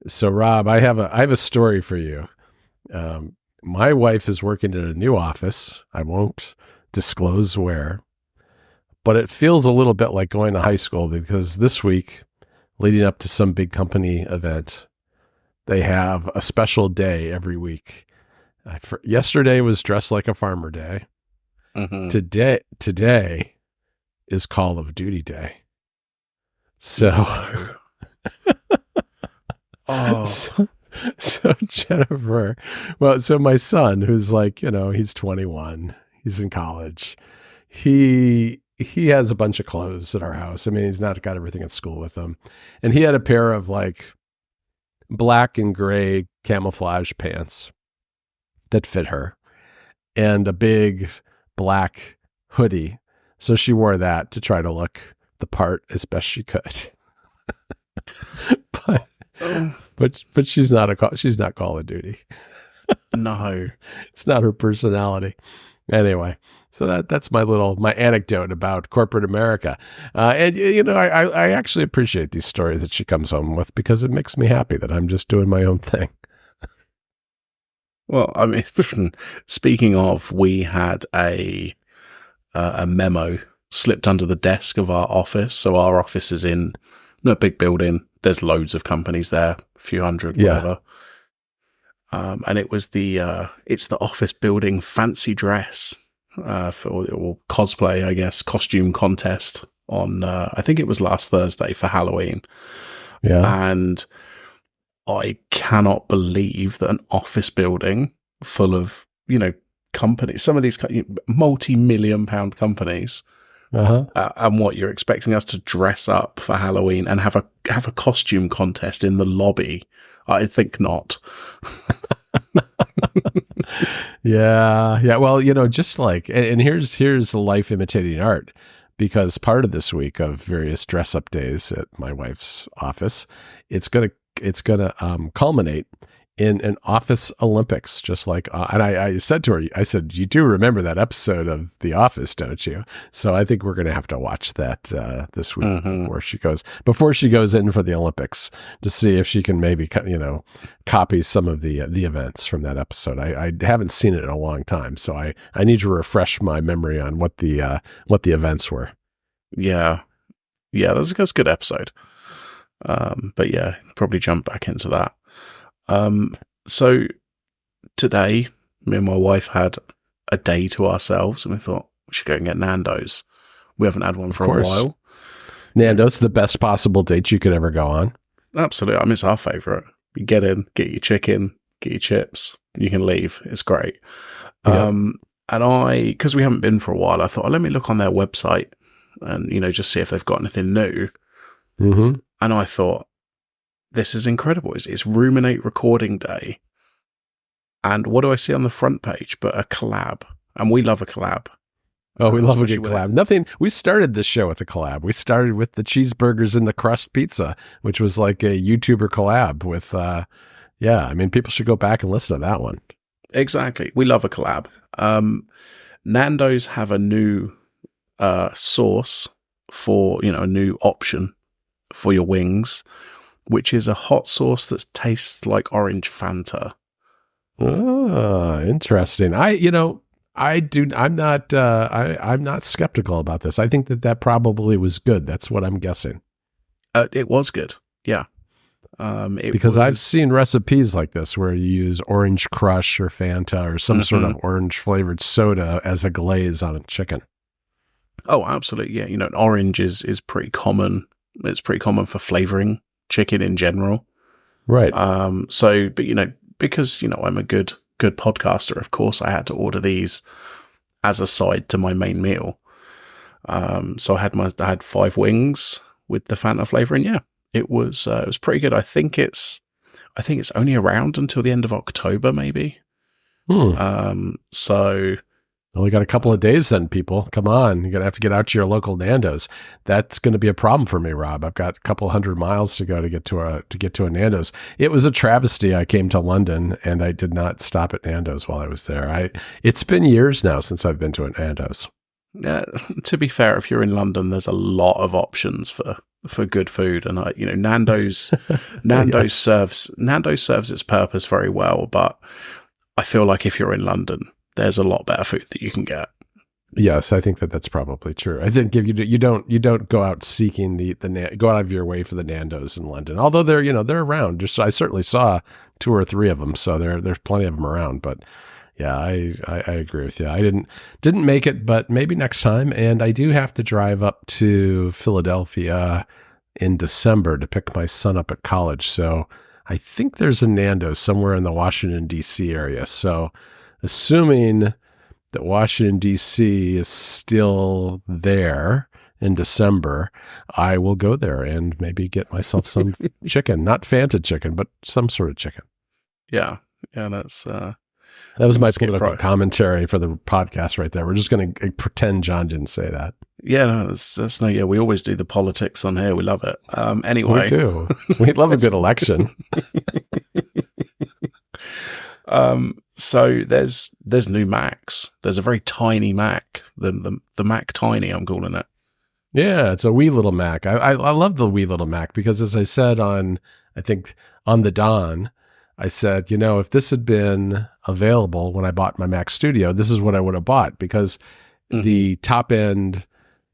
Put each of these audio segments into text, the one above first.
So Rob, I have a story for you. My wife is working in a new office. I won't disclose where, but it feels a little bit like going to high school because this week, leading up to some big company event, they have a special day every week. Yesterday was Dress Like a Farmer Day. Mm-hmm. Today is Call of Duty Day. So, Oh, so Jennifer, so my son, who's like, he's 21, he's in college. He has a bunch of clothes at our house. I mean, he's not got everything at school with him, and he had a pair of like black and gray camouflage pants that fit her, and a big black hoodie. So she wore that to try to look the part as best she could. but she's not Call of Duty. no. It's not her personality. Anyway, so that's my anecdote about corporate America. And I actually appreciate these stories that she comes home with because it makes me happy that I'm just doing my own thing. Well, I mean, speaking of, we had a memo slipped under the desk of our office. So our office is in a big building. There's loads of companies there, a few hundred, whatever. And it was it's the office building fancy dress or cosplay, I guess, costume contest on, I think it was last Thursday for Halloween. Yeah. And I cannot believe that an office building full of, companies, some of these multi-million pound companies, and what you're expecting us to dress up for Halloween and have a costume contest in the lobby. I think not. Yeah. Well, just like, and here's life imitating art, because part of this week of various dress up days at my wife's office, it's gonna culminate in an office Olympics, just like, and I said to her, you do remember that episode of The Office, don't you? So I think we're going to have to watch that this week before she goes in for the Olympics, to see if she can maybe, copy some of the events from that episode. I haven't seen it in a long time, so I need to refresh my memory on what the events were. Yeah. That's a good episode. But yeah, probably jump back into that. So today, me and my wife had a day to ourselves, and we thought we should go and get Nando's. We haven't had one for a while. Nando's, the best possible date you could ever go on. Absolutely. I mean, it's our favourite. You get in, get your chicken, get your chips, you can leave. It's great. Yeah. And because we haven't been for a while, I thought, let me look on their website and, just see if they've got anything new. Mm-hmm. And I thought, this is incredible. It's Ruminate Recording Day. And what do I see on the front page but a collab? And we love a collab. Oh, we love a good collab. We started this show with a collab. We started with the cheeseburgers and the crust pizza, which was like a YouTuber collab with, people should go back and listen to that one. Exactly. We love a collab. Nando's have a new sauce for, a new option for your wings, which is a hot sauce that tastes like orange Fanta. Oh, interesting. I'm not skeptical about this. I think that probably was good. That's what I'm guessing. It was good. Yeah. Because I've seen recipes like this where you use orange crush or Fanta or some sort of orange flavored soda as a glaze on a chicken. Oh, absolutely. Yeah. Orange is pretty common. It's pretty common for flavoring chicken in general. Right. But because, I'm a good podcaster, of course, I had to order these as a side to my main meal. So I had 5 wings with the Fanta flavor, and yeah, it was pretty good. I think it's only around until the end of October, maybe. So only got a couple of days then, people. Come on. You're going to have to get out to your local Nando's. That's going to be a problem for me, Rob. I've got a couple 100 miles to go to get to a Nando's. It was a travesty. I came to London and I did not stop at Nando's while I was there. It's been years now since I've been to a Nando's. To be fair, if you're in London, there's a lot of options for for good food, and Yes. Nando's serves its purpose very well, but I feel like if you're in London, there's a lot better food that you can get. Yes, I think that's probably true. I think if you don't go out seeking go out of your way for the Nando's in London. Although they're around. Just I certainly saw 2 or 3 of them, so there's plenty of them around. But yeah, I agree with you. I didn't make it, but maybe next time. And I do have to drive up to Philadelphia in December to pick my son up at college. So I think there's a Nando somewhere in the Washington, D.C. area. So assuming that Washington, D.C. is still there in December, I will go there and maybe get myself some chicken. Not Fanta chicken, but some sort of chicken. Yeah. That's... That was my political commentary for the podcast right there. We're just going to pretend John didn't say that. Yeah, no, that's no. Yeah, we always do the politics on here. We love it. Anyway, we do. We love a good election. So there's new Macs. There's a very tiny Mac, the Mac Tiny, I'm calling it. Yeah, it's a wee little Mac. I love the wee little Mac because, as I said on the Dawn, I said, if this had been available when I bought my Mac Studio, this is what I would have bought, because the top end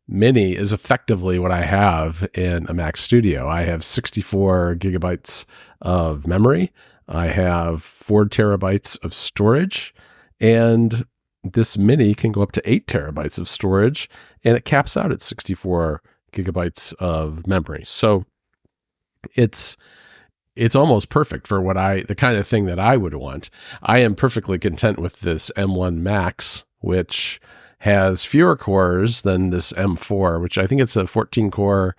Mini is effectively what I have in a Mac Studio. I have 64 gigabytes of memory. I have 4 terabytes of storage, and this Mini can go up to 8 terabytes of storage, and it caps out at 64 gigabytes of memory. So it's almost perfect for the kind of thing that I would want. I am perfectly content with this M1 Max, which has fewer cores than this M4, which I think it's a 14-core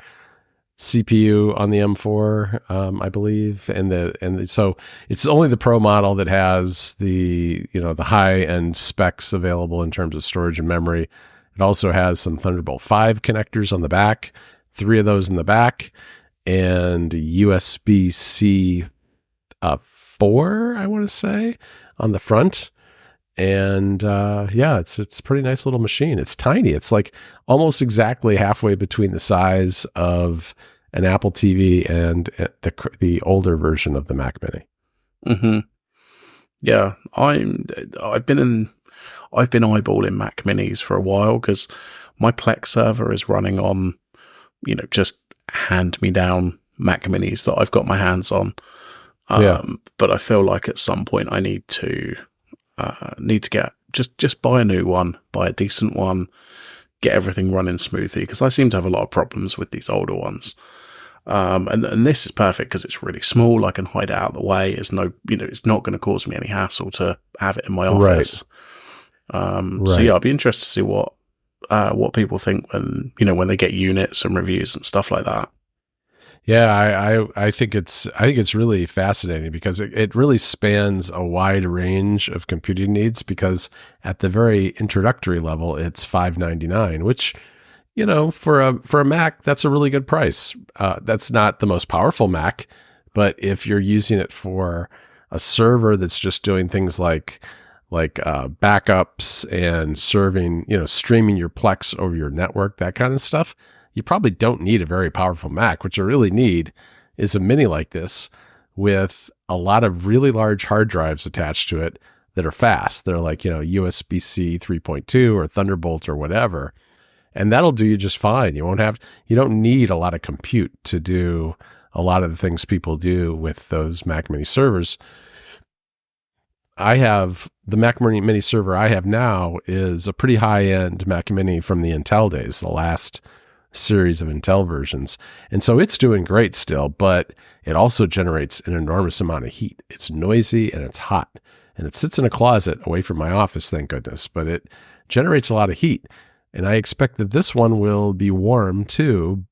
CPU on the M4, I believe, and so it's only the Pro model that has the high end specs available in terms of storage and memory. It also has some Thunderbolt 5 connectors on the back, 3 of those in the back, and USB-C 4, I want to say, on the front. And it's a pretty nice little machine. It's tiny. It's like almost exactly halfway between the size of an Apple TV and the older version of the Mac Mini. Mm-hmm. Yeah, I've been eyeballing Mac Minis for a while because my Plex server is running on, just hand-me-down Mac Minis that I've got my hands on. But I feel like at some point I need to get just buy a new one, buy a decent one, get everything running smoothly, because I seem to have a lot of problems with these older ones. And this is perfect because it's really small. I can hide it out of the way. It's it's not going to cause me any hassle to have it in my office. Right. So yeah, I'd be interested to see what people think when they get units and reviews and stuff like that. Yeah, I think it's really fascinating because it really spans a wide range of computing needs, because at the very introductory level, it's $599, which, for a Mac, that's a really good price. That's not the most powerful Mac, but if you're using it for a server that's just doing things like backups and serving, streaming your Plex over your network, that kind of stuff, you probably don't need a very powerful Mac. What you really need is a Mini like this with a lot of really large hard drives attached to it that are fast. They're like, USB-C 3.2 or Thunderbolt or whatever. And that'll do you just fine. You don't need a lot of compute to do a lot of the things people do with those Mac Mini servers. The Mac Mini server I have now is a pretty high-end Mac Mini from the Intel days, the last series of Intel versions. And so it's doing great still, but it also generates an enormous amount of heat. It's noisy and it's hot. And it sits in a closet away from my office, thank goodness, but it generates a lot of heat. And I expect that this one will be warm too,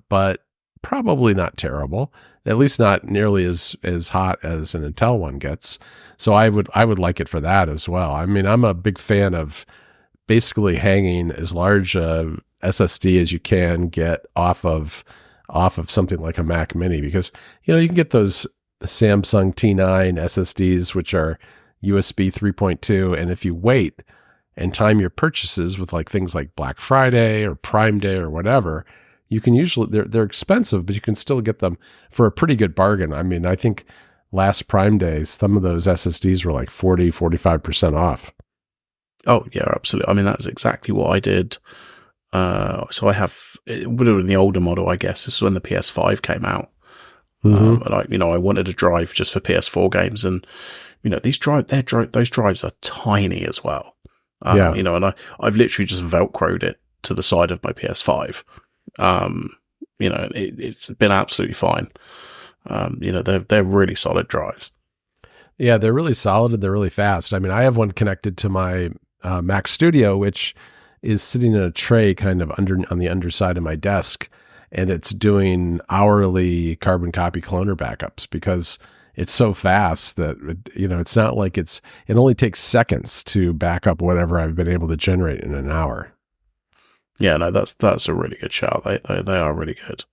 but probably not terrible. At least not nearly as hot as an Intel one gets. So I would like it for that as well. I mean, I'm a big fan of basically hanging as large a SSD as you can get off of something like a Mac Mini, because you can get those Samsung T9 SSDs which are USB 3.2, and if you wait and time your purchases with things like Black Friday or Prime Day or whatever, you can usually, they're expensive, but you can still get them for a pretty good bargain. I mean, I think last Prime Days, some of those SSDs were like 45% off. Oh yeah, absolutely. I mean, that's exactly what I did. So I have, it would have been the older model, I guess. This is when the PS5 came out. And I wanted a drive just for PS4 games, and those drives are tiny as well. And I've literally just Velcroed it to the side of my PS5. It's been absolutely fine. They're really solid drives. Yeah, they're really solid and they're really fast. I mean, I have one connected to my Mac Studio, which is sitting in a tray kind of on the underside of my desk, and it's doing hourly carbon copy cloner backups because it's so fast that, it's not like it only takes seconds to back up whatever I've been able to generate in an hour. Yeah, no, that's a really good shout. They are really good.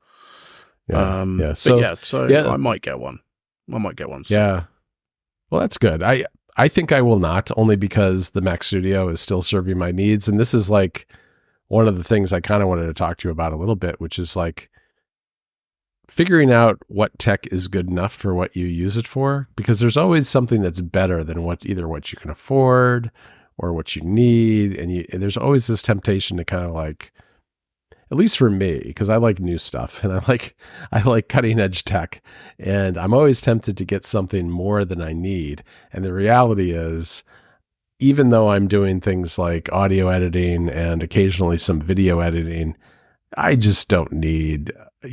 So I might get one. Soon. Yeah. Well, that's good. I think I will not, only because the Mac Studio is still serving my needs. And this is like one of the things I kind of wanted to talk to you about a little bit, which is like figuring out what tech is good enough for what you use it for, because there's always something that's better than either what you can afford or what you need. And there's always this temptation to kind of like, at least for me, because I like new stuff and I like cutting edge tech, and I'm always tempted to get something more than I need. And the reality is, even though I'm doing things like audio editing and occasionally some video editing, I just don't need, I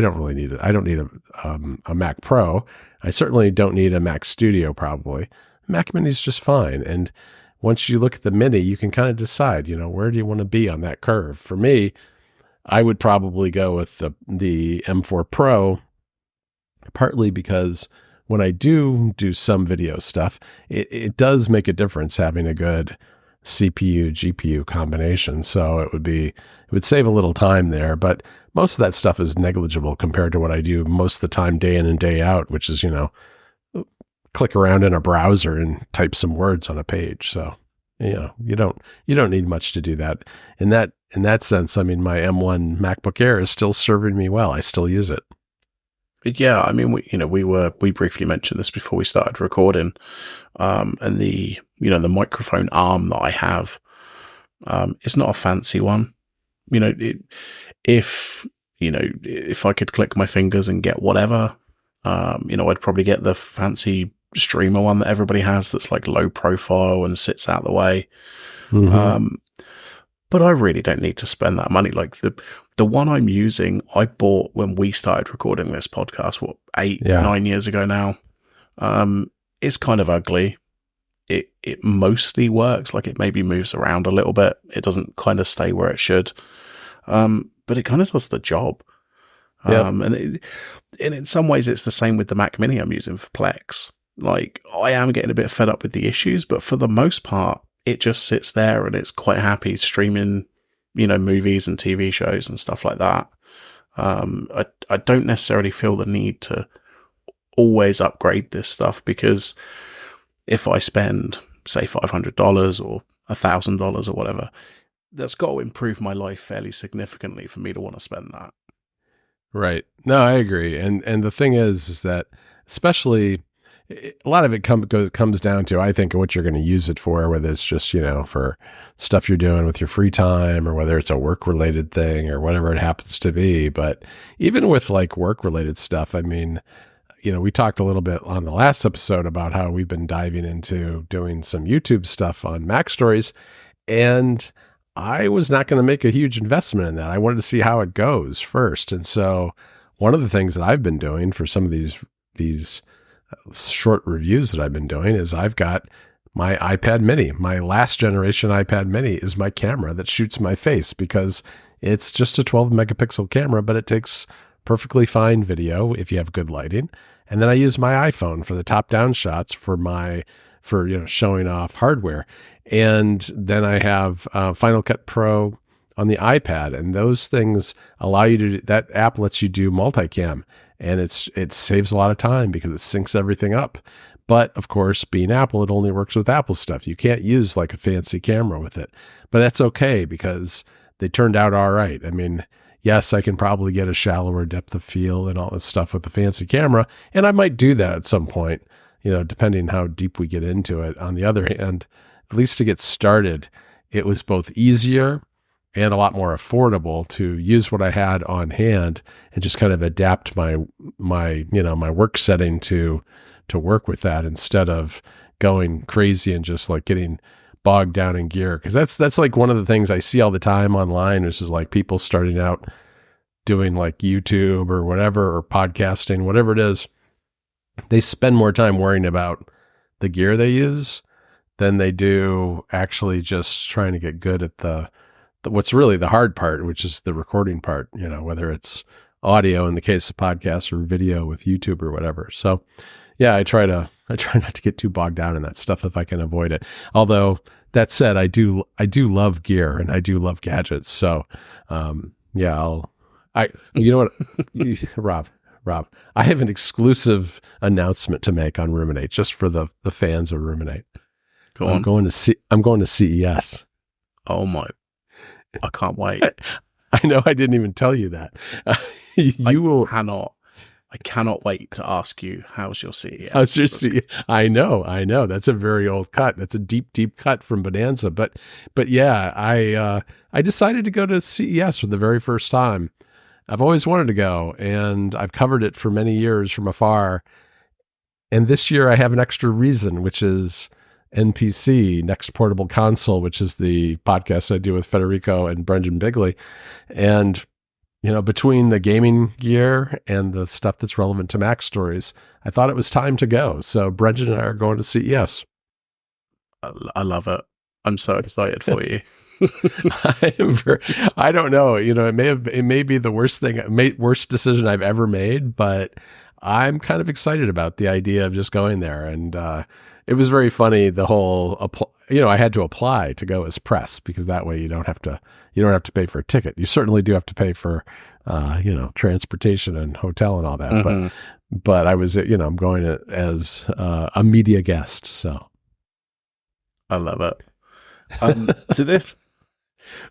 don't really need it. I don't need a Mac Pro. I certainly don't need a Mac Studio probably. Mac Mini is just fine. And once you look at the Mini, you can kind of decide, where do you want to be on that curve? For me, I would probably go with the M4 Pro, partly because when I do some video stuff, it does make a difference having a good CPU, GPU combination. So it would save a little time there, but most of that stuff is negligible compared to what I do most of the time, day in and day out, which is, click around in a browser and type some words on a page. So, you don't need much to do that. In that sense, I mean, my M1 MacBook Air is still serving me well. I still use it. Yeah, I mean, we briefly mentioned this before we started recording, and the microphone arm that I have, it's not a fancy one. If I could click my fingers and get whatever, I'd probably get the fancy streamer one that everybody has that's like low profile and sits out the way. Mm-hmm. But I really don't need to spend that money. Like the one I'm using, I bought when we started recording this podcast, 9 years ago now. It's kind of ugly. It mostly works. Like it maybe moves around a little bit. It doesn't kind of stay where it should. But it kind of does the job. And in some ways it's the same with the Mac Mini I'm using for Plex. Like I am getting a bit fed up with the issues, but for the most part, it just sits there and it's quite happy streaming, movies and TV shows and stuff like that. I don't necessarily feel the need to always upgrade this stuff, because if I spend, say, $500 or $1,000 or whatever, that's got to improve my life fairly significantly for me to want to spend that. Right. No, I agree. And the thing is that especially a lot of it comes down to, I think, what you're going to use it for, whether it's just, for stuff you're doing with your free time, or whether it's a work-related thing or whatever it happens to be. But even with like work-related stuff, I mean, we talked a little bit on the last episode about how we've been diving into doing some YouTube stuff on Mac Stories, and I was not going to make a huge investment in that. I wanted to see how it goes first. And so one of the things that I've been doing for some of these short reviews that I've been doing is I've got my iPad mini. My last generation iPad mini is my camera that shoots my face, because it's just a 12 megapixel camera, but it takes perfectly fine video if you have good lighting. And then I use my iPhone for the top down shots for showing off hardware. And then I have Final Cut Pro on the iPad, and those things allow you to, that app lets you do multicam, and it saves a lot of time because it syncs everything up. But of course, being Apple, it only works with Apple stuff. You can't use like a fancy camera with it, but that's okay because they turned out all right. I mean, yes, I can probably get a shallower depth of field and all this stuff with the fancy camera. And I might do that at some point, depending how deep we get into it. On the other hand, at least to get started, it was both easier and a lot more affordable to use what I had on hand and just kind of adapt my work setting to work with that, instead of going crazy and just like getting bogged down in gear. Cause that's like one of the things I see all the time online, which is like people starting out doing like YouTube or whatever, or podcasting, whatever it is. They spend more time worrying about the gear they use than they do actually just trying to get good at the what's really the hard part, which is the recording part, whether it's audio in the case of podcasts or video with YouTube or whatever. So yeah, I try not to get too bogged down in that stuff if I can avoid it. Although that said, I do love gear and I do love gadgets. So, you know what, Rob, I have an exclusive announcement to make on Ruminate, just for the fans of Ruminate. Go on. I'm going to CES. Oh my, I can't wait. I know I didn't even tell you that. I cannot wait to ask you, how's your CES? How's your CES? I know. That's a very old cut. That's a deep, deep cut from Bonanza. But yeah, I decided to go to CES for the very first time. I've always wanted to go, and I've covered it for many years from afar. And this year I have an extra reason, which is NPC, Next Portable Console, which is the podcast I do with Federico and Brendan Bigley. And between the gaming gear and the stuff that's relevant to Mac stories, I thought it was time to go. So Brendan and I are going to CES. I love it. I'm so excited for you. I don't know. It may be the worst decision I've ever made, but I'm kind of excited about the idea of just going there. And it was very funny. The whole, I had to apply to go as press, because that way you don't have to pay for a ticket. You certainly do have to pay for, transportation and hotel and all that. Mm-hmm. But I was, I'm going as a media guest. So I love it. So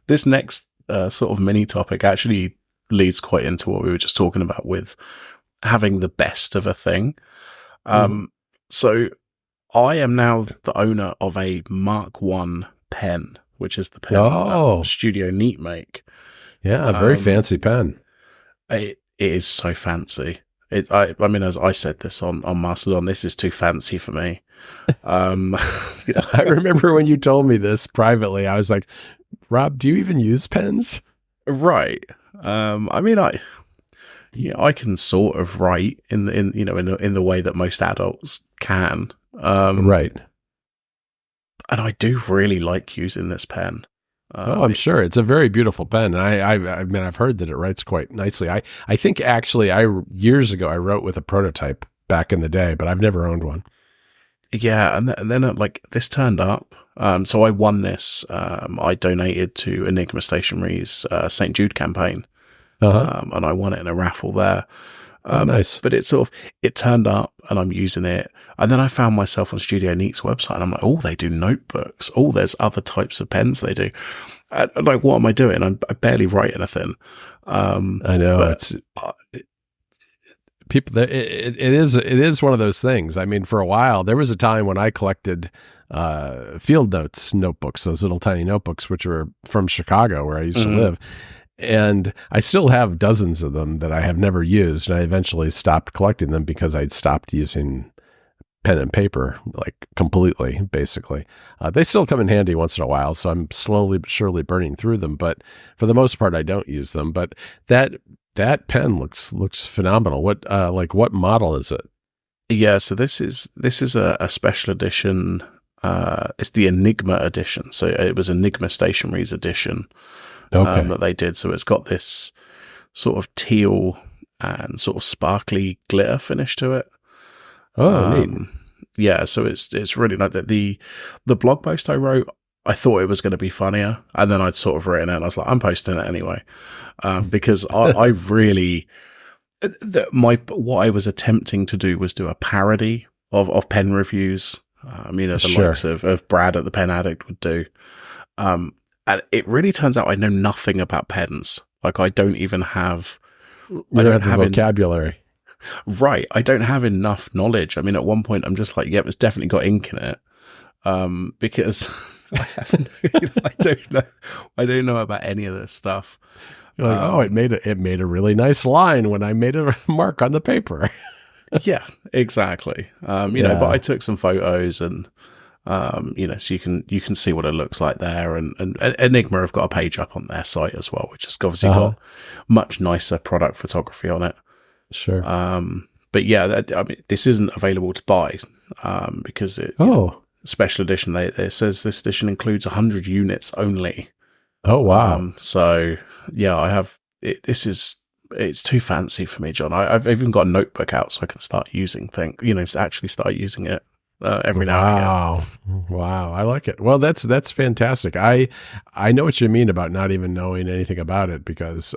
this next sort of mini topic actually leads quite into what we were just talking about with having the best of a thing. So I am now the owner of a Mark I pen, which is the pen Studio Neat make. Yeah, a very fancy pen. It is so fancy. I mean, as I said this on Mastodon, this is too fancy for me. I remember when you told me this privately, I was like, Rob, do you even use pens? Right. I mean, I can sort of write in the way that most adults can. Right. And I do really like using this pen. I'm sure it's a very beautiful pen. And I mean, I've heard that it writes quite nicely. I think actually years ago I wrote with a prototype back in the day, but I've never owned one. Yeah. And then like this turned up. So I won this. I donated to Enigma Stationery's St. Jude campaign. And I won it in a raffle there. Nice. But it turned up and I'm using it. And then I found myself on Studio Neat's website and I'm like, oh, they do notebooks. Oh, there's other types of pens they do. And like, what am I doing? I barely write anything. I know. It is one of those things. I mean, for a while, there was a time when I collected field notes notebooks, those little tiny notebooks, which were from Chicago where I used to live. And I still have dozens of them that I have never used. And I eventually stopped collecting them because I'd stopped using pen and paper, like completely, basically. They still come in handy once in a while, so I'm slowly but surely burning through them. But for the most part, I don't use them. But that pen looks phenomenal. What model is it? Yeah, so this is a special edition. It's the Enigma edition. So it was Enigma Stationery's edition. Okay. That they did. So it's got this sort of teal and sort of sparkly glitter finish to it. Oh, neat. Yeah, so it's really like that. The blog post I wrote, I thought it was going to be funnier, and then I'd sort of written it, and I was like, I'm posting it anyway, because I really what I was attempting to do was do a parody of pen reviews. The likes of Brad at the Pen Addict would do. And it really turns out I know nothing about pens. Like, I don't even have... You don't have the vocabulary. Right. I don't have enough knowledge. I mean, at one point, I'm just like, yep, it's definitely got ink in it. Because I don't know about any of this stuff. You're like, it made a really nice line when I made a mark on the paper. Yeah, exactly. You know, but I took some photos and, you know, so you can see what it looks like there. And Enigma have got a page up on their site as well, which has obviously got much nicer product photography on it. Sure. But yeah, I mean, this isn't available to buy, because you know, special edition, it says this edition includes 100 units only. Oh, wow. So yeah, I have it. It's too fancy for me, John. I've even got a notebook out so I can start using actually start using it every now and again. Wow. I like it. Well, that's fantastic. I know what you mean about not even knowing anything about it, because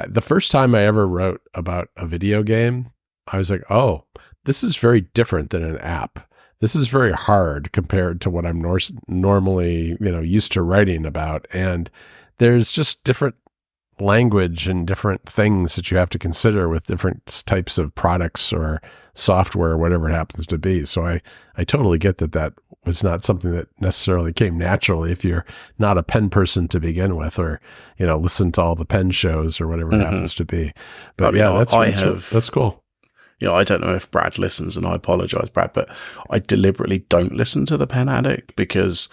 the first time I ever wrote about a video game, I was like, oh, this is very different than an app. This is very hard compared to what I'm normally, used to writing about. And there's just different language and different things that you have to consider with different types of products or software, whatever it happens to be. So I totally get that was not something that necessarily came naturally if you're not a pen person to begin with, or, listen to all the pen shows or whatever it happens to be. But that's cool. I don't know if Brad listens, and I apologize, Brad, but I deliberately don't listen to the Pen Addict because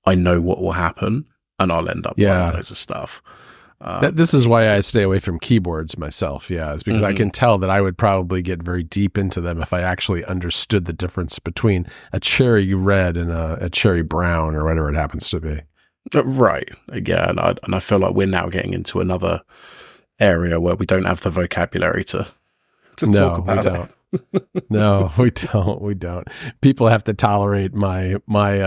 I know what will happen and I'll end up buying loads of stuff. This is why I stay away from keyboards myself. Yeah, it's because I can tell that I would probably get very deep into them if I actually understood the difference between a cherry red and a cherry brown or whatever it happens to be. Right. Yeah, and I feel like we're now getting into another area where we don't have the vocabulary to talk about it. No, we don't. People have to tolerate my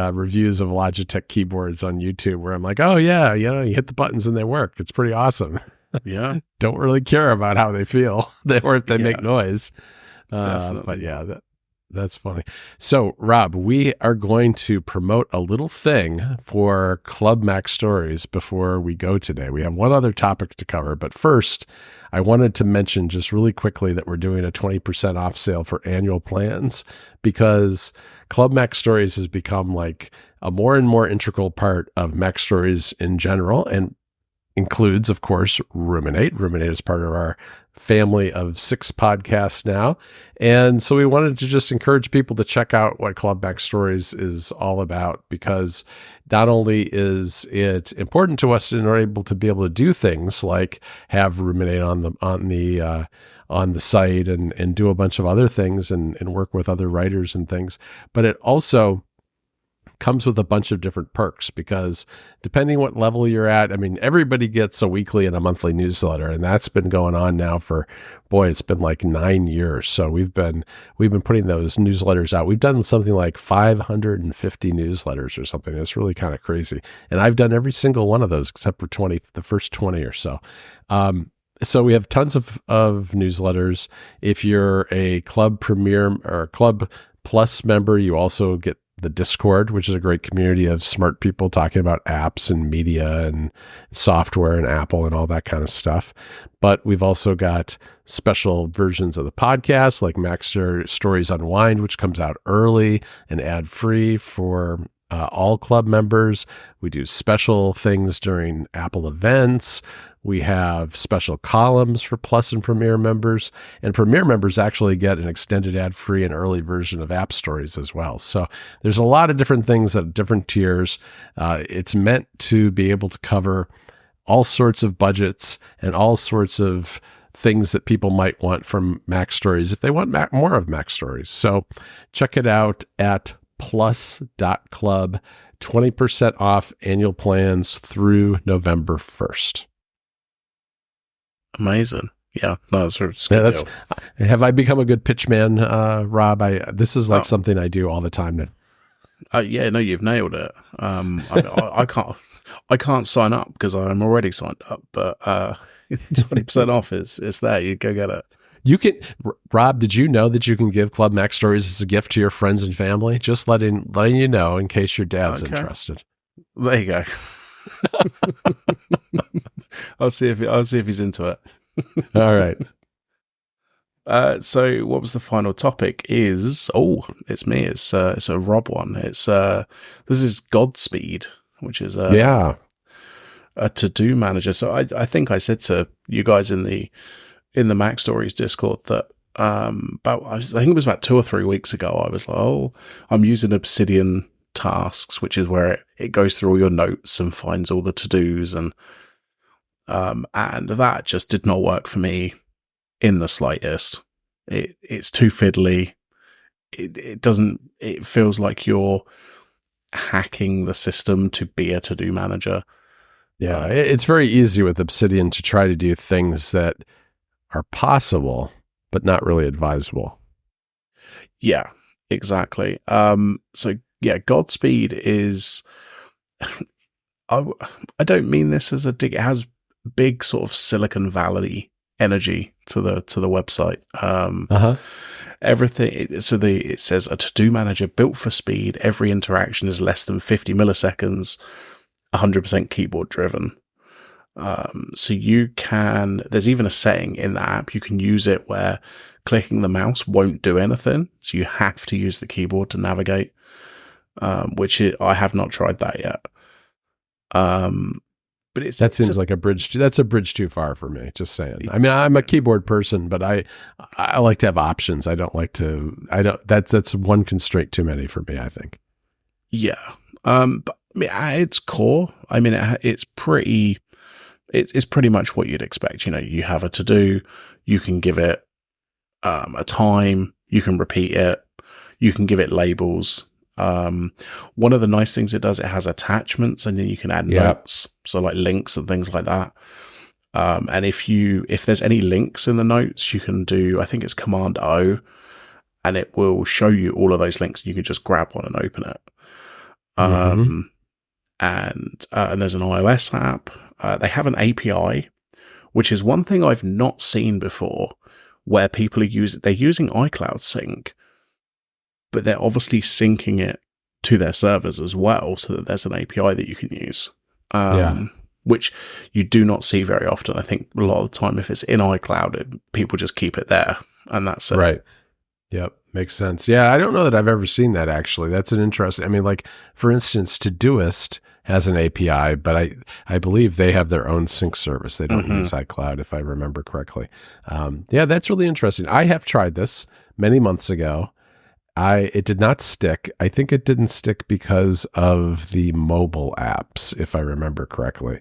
reviews of Logitech keyboards on YouTube where I'm like, oh yeah, you hit the buttons and they work. It's pretty awesome. Yeah. Don't really care about how they feel or if they make noise. Definitely. But yeah, that's funny. So, Rob, we are going to promote a little thing for Club Mac Stories before we go today. We have one other topic to cover, but first, I wanted to mention just really quickly that we're doing a 20% off sale for annual plans, because Club Mac Stories has become like a more and more integral part of Mac Stories in general, and includes, of course, Ruminate. Ruminate is part of our family of 6 podcasts now. And so we wanted to just encourage people to check out what Club Mac Stories is all about, because not only is it important to us in order to be able to do things like have Ruminate on the site and do a bunch of other things and work with other writers and things, but it also comes with a bunch of different perks, because depending what level you're at, I mean, everybody gets a weekly and a monthly newsletter, and that's been going on now for, it's been like 9 years. So we've been putting those newsletters out. We've done something like 550 newsletters or something. It's really kind of crazy. And I've done every single one of those except for the first 20 or so. So we have tons of newsletters. If you're a Club Premier or Club Plus member, you also get the Discord, which is a great community of smart people talking about apps and media and software and Apple and all that kind of stuff. But we've also got special versions of the podcast, like Mac Stories Unwind, which comes out early and ad-free for all club members. We do special things during Apple events. We have special columns for Plus and Premier members, and Premier members actually get an extended ad-free and early version of App Stories as well. So there's a lot of different things at different tiers. It's meant to be able to cover all sorts of budgets and all sorts of things that people might want from Mac Stories if they want more of Mac Stories. So check it out at plus.club, 20% off annual plans through November 1st. Amazing. Yeah, no, that's a good deal. Have I become a good pitch man, Rob? This is like something I do all the time now. Yeah, no, you've nailed it. I can't sign up because I'm already signed up, but 20% off is there. You go get it. You can, Rob, did you know that you can give Club Mac Stories as a gift to your friends and family? Just letting you know in case your dad's interested. There you go. I'll see if he's into it. All right. So what was the final topic? It's me. It's a Robb one. This is Godspeed, which is Yeah. a to-do manager. So I think I said to you guys in the Mac Stories Discord that I think it was about 2 or 3 weeks ago. I was like, I'm using Obsidian Tasks, which is where it goes through all your notes and finds all the to-dos, and that just did not work for me in the slightest. It's too fiddly. It feels like you're hacking the system to be a to-do manager. Yeah, it's very easy with Obsidian to try to do things that are possible, but not really advisable. Yeah, exactly. So yeah, Godspeed is, I don't mean this as a dig. It has big sort of Silicon Valley energy to the website. Everything. It says a to-do manager built for speed. Every interaction is less than 50 milliseconds. 100% keyboard driven. So you can. There's even a setting in the app you can use it where clicking the mouse won't do anything. So you have to use the keyboard to navigate. I have not tried that yet. But that seems like a bridge. That's a bridge too far for me. Just saying. I mean, I'm a keyboard person, but I like to have options. I don't like to. I don't. That's one constraint too many for me, I think. Yeah. But I mean, at its core, I mean, it's pretty. It's pretty much what you'd expect. You know, you have a to do. You can give it a time. You can repeat it. You can give it labels. One of the nice things it does, it has attachments, and then you can add notes, so like links and things like that. And if there's any links in the notes, you can do, I think it's Command O, and it will show you all of those links. You can just grab one and open it. And there's an iOS app. They have an API, which is one thing I've not seen before, where people they're using iCloud Sync, but they're obviously syncing it to their servers as well, so that there's an API that you can use, which you do not see very often. I think a lot of the time, if it's in iCloud, people just keep it there, and that's it. Right. Yep. Makes sense. Yeah, I don't know that I've ever seen that, actually. That's an interesting... I mean, like, for instance, Todoist has an API, but I believe they have their own sync service. They don't use iCloud, if I remember correctly. Yeah, that's really interesting. I have tried this many months ago. It did not stick. I think it didn't stick because of the mobile apps, if I remember correctly.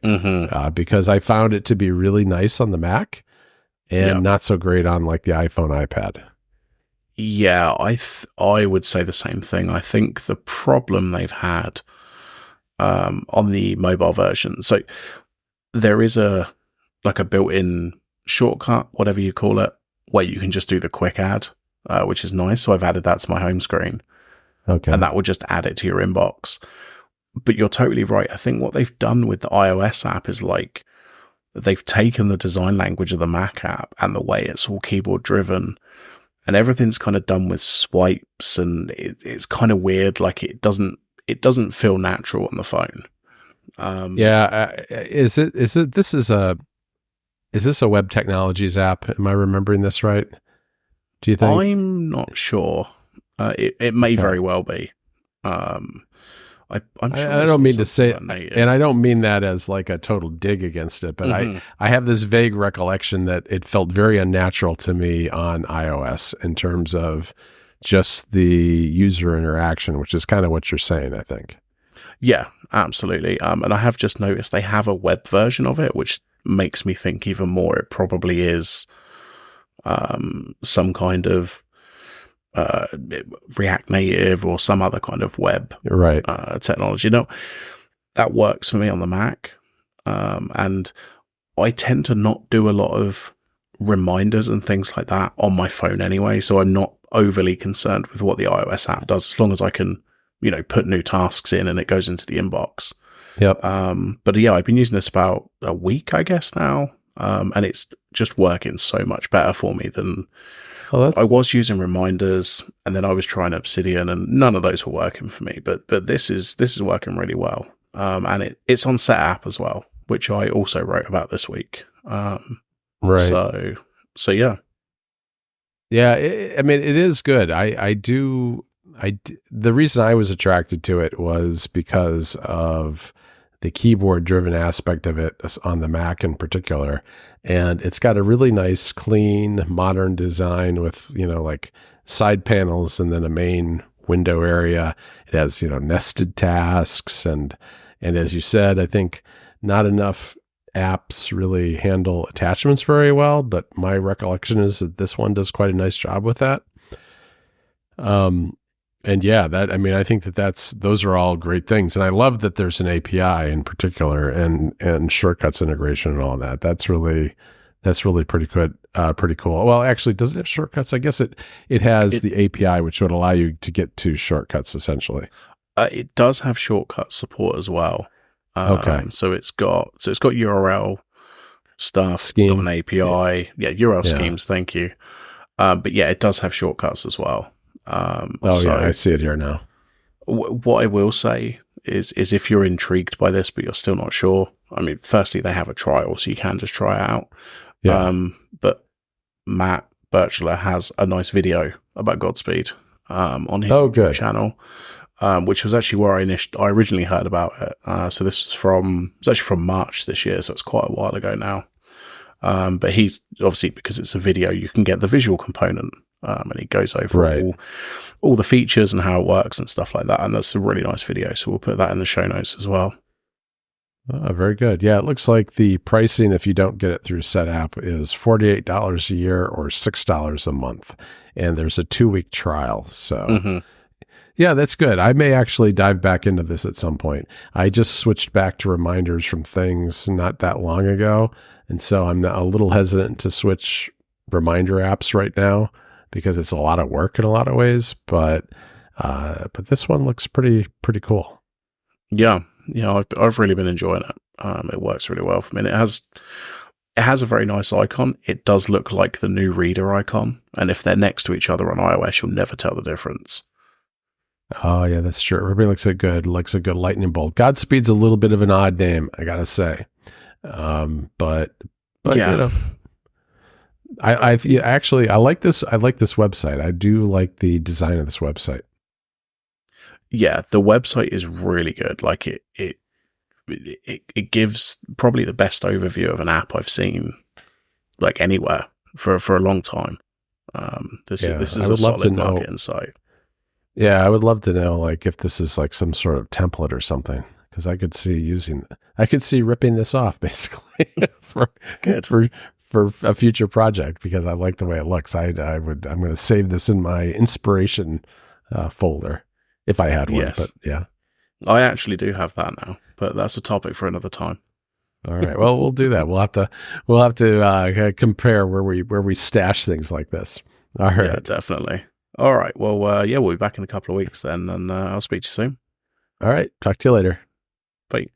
Because I found it to be really nice on the Mac and not so great on like the iPhone, iPad. Yeah, I would say the same thing. I think the problem they've had on the mobile version, so there is a built-in shortcut, whatever you call it, where you can just do the quick add, which is nice. So I've added that to my home screen. Okay. And that will just add it to your inbox. But you're totally right. I think what they've done with the iOS app is like they've taken the design language of the Mac app and the way it's all keyboard driven, and everything's kind of done with swipes, and it's kind of weird. Like it doesn't feel natural on the phone. Is this a Web Technologies app? Am I remembering this right? Do you think? I'm not sure. It may very well be. I'm sure I don't mean to say, and I don't mean that as like a total dig against it, but I have this vague recollection that it felt very unnatural to me on iOS in terms of just the user interaction, which is kind of what you're saying, I think. Yeah, absolutely. And I have just noticed they have a web version of it, which makes me think even more it probably is some kind of React Native or some other kind of web technology. No, that works for me on the Mac, and I tend to not do a lot of reminders and things like that on my phone anyway, so I'm not overly concerned with what the iOS app does, as long as I can, put new tasks in and it goes into the inbox. Yep. But yeah, I've been using this about a week, I guess now, and it's just working so much better for me than I was using reminders, and then I was trying Obsidian, and none of those were working for me. But this is working really well, and it's on Set App as well, which I also wrote about this week. Right. So yeah. Yeah, I mean, it is good. The reason I was attracted to it was because of the keyboard driven aspect of it on the Mac in particular. And it's got a really nice, clean, modern design with, like side panels and then a main window area. It has, nested tasks. And as you said, I think not enough apps really handle attachments very well, but my recollection is that this one does quite a nice job with that. And yeah, I think those are all great things. And I love that there's an API in particular and shortcuts integration and all of that. That's really pretty good. Pretty cool. Well, actually, does it have shortcuts? I guess it has the API, which would allow you to get to shortcuts essentially. It does have shortcut support as well. Okay. So it's got URL stuff, Scheme. It's got an API. Yeah, URL schemes. Thank you. But yeah, it does have shortcuts as well. Yeah, I see it here now. What I will say is if you're intrigued by this, but you're still not sure. I mean, firstly, they have a trial, so you can just try it out. Yeah. But Matt Birchler has a nice video about Godspeed on his YouTube channel. Which was actually where I originally heard about it. So this was actually from March this year, so it's quite a while ago now. But he's obviously, because it's a video, you can get the visual component, and he goes over all the features and how it works and stuff like that. And that's a really nice video, so we'll put that in the show notes as well. Oh, very good. Yeah, it looks like the pricing, if you don't get it through SetApp, is $48 a year or $6 a month, and there's a 2-week trial. So. Yeah, that's good. I may actually dive back into this at some point. I just switched back to reminders from things not that long ago, and so I'm a little hesitant to switch reminder apps right now because it's a lot of work in a lot of ways. But this one looks pretty cool. Yeah, I've really been enjoying it. It works really well for me. And it has a very nice icon. It does look like the new Reader icon, and if they're next to each other on iOS, you'll never tell the difference. Oh yeah, that's true. Ruby looks a good lightning bolt. Godspeed's a little bit of an odd name, I gotta say. But yeah. I like this. I like this website. I do like the design of this website. Yeah, the website is really good. Like it gives probably the best overview of an app I've seen, like anywhere for a long time. This is a solid marketing site. Yeah, I would love to know, like, if this is like some sort of template or something, because I could see ripping this off basically for a future project, because I like the way it looks. I'm going to save this in my inspiration folder if I had one. Yes. But yeah, I actually do have that now, but that's a topic for another time. All right. Well, we'll do that. We'll have to compare where we stash things like this. All right. Yeah, definitely. All right. Well, we'll be back in a couple of weeks then, and I'll speak to you soon. All right. Talk to you later. Bye.